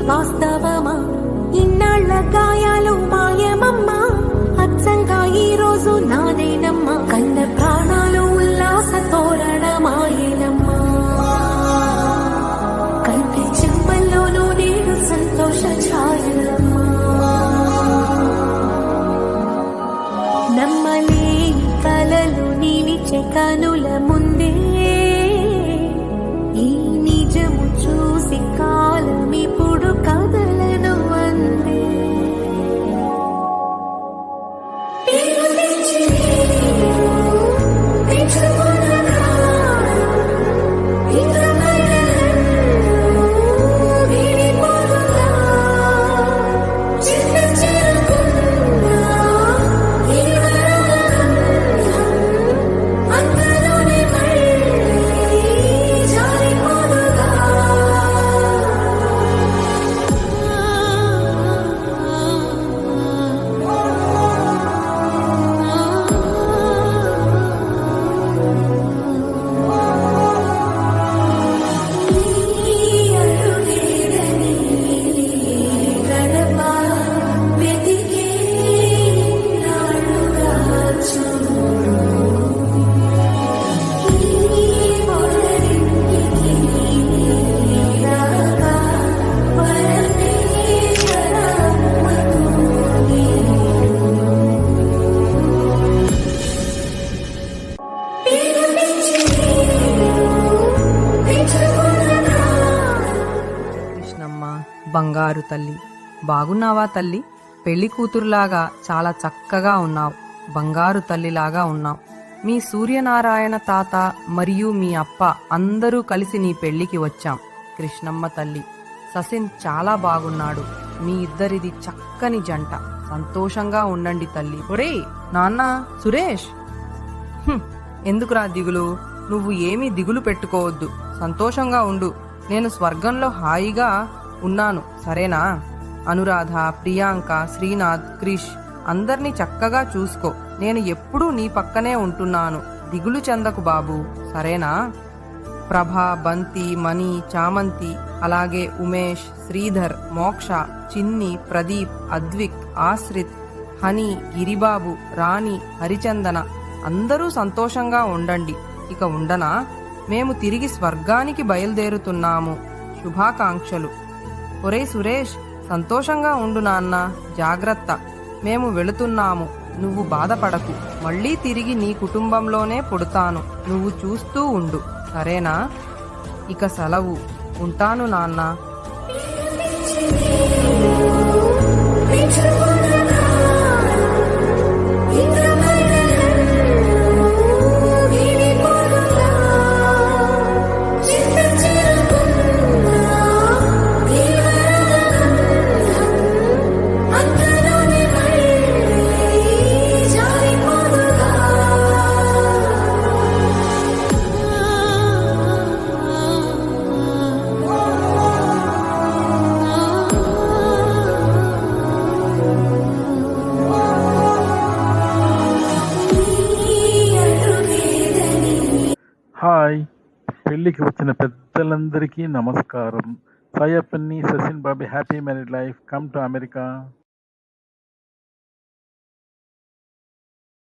వాస్తవమా? ఇన్నాళ్ళ గాయాలు మాయమమ్మా, అచ్చంగా ఈ రోజు నాదేనమ్మా. కన్న ప్రాణాలు ఉల్లాస తోరణమాయేనమ్మా. కంటి చెమ్మల్లోనూ నేడు సంతోష ఛాయలమ్మా. నమ్మలేని కలలు నిలిచే కనుల ముందే ఈ నిజము చూసి కాలమిప్పుడు కదలను అందే. బంగారు తల్లి, బాగున్నావా తల్లి? పెళ్లి కూతురులాగా చాలా చక్కగా ఉన్నావు. బంగారు తల్లిలాగా ఉన్నావు. మీ సూర్యనారాయణ తాత మరియు మీ అప్ప అందరూ కలిసి నీ పెళ్లికి వచ్చాం. కృష్ణమ్మ తల్లి, ససిన్ చాలా బాగున్నాడు. మీ ఇద్దరిది చక్కని జంట. సంతోషంగా ఉండండి తల్లి. ఒరేయ్ నాన్న సురేష్, ఎందుకురా దిగులు? నువ్వు ఏమీ దిగులు పెట్టుకోవద్దు, సంతోషంగా ఉండు. నేను స్వర్గంలో హాయిగా ఉన్నాను, సరేనా? అనురాధ, ప్రియాంక, శ్రీనాథ్, క్రిష్ అందర్నీ చక్కగా చూసుకో. నేను ఎప్పుడూ నీ పక్కనే ఉంటున్నాను. దిగులు చెందకు బాబు, సరేనా? ప్రభ, బంతి, మణి, చామంతి, అలాగే ఉమేష్, శ్రీధర్, మోక్ష, చిన్ని, ప్రదీప్, అద్విక్, ఆశ్రిత్, హని, గిరిబాబు, రాణి, హరిచందన అందరూ సంతోషంగా ఉండండి. ఇక ఉండనా? మేము తిరిగి స్వర్గానికి బయలుదేరుతున్నాము. శుభాకాంక్షలు. ఒరే సురేష్, సంతోషంగా ఉండు నాన్న, జాగ్రత్త. మేము వెళుతున్నాము, నువ్వు బాధపడకు. మళ్ళీ తిరిగి నీ కుటుంబంలోనే పుడతాను. నువ్వు చూస్తూ ఉండు, సరేనా? ఇక సెలవు. ఉంటాను నాన్న. హాయ్, పెళ్ళికి వచ్చిన పెద్దలందరికీ నమస్కారం. సాయప్పన్ని, Sachin Bobby happy married life. Come to America.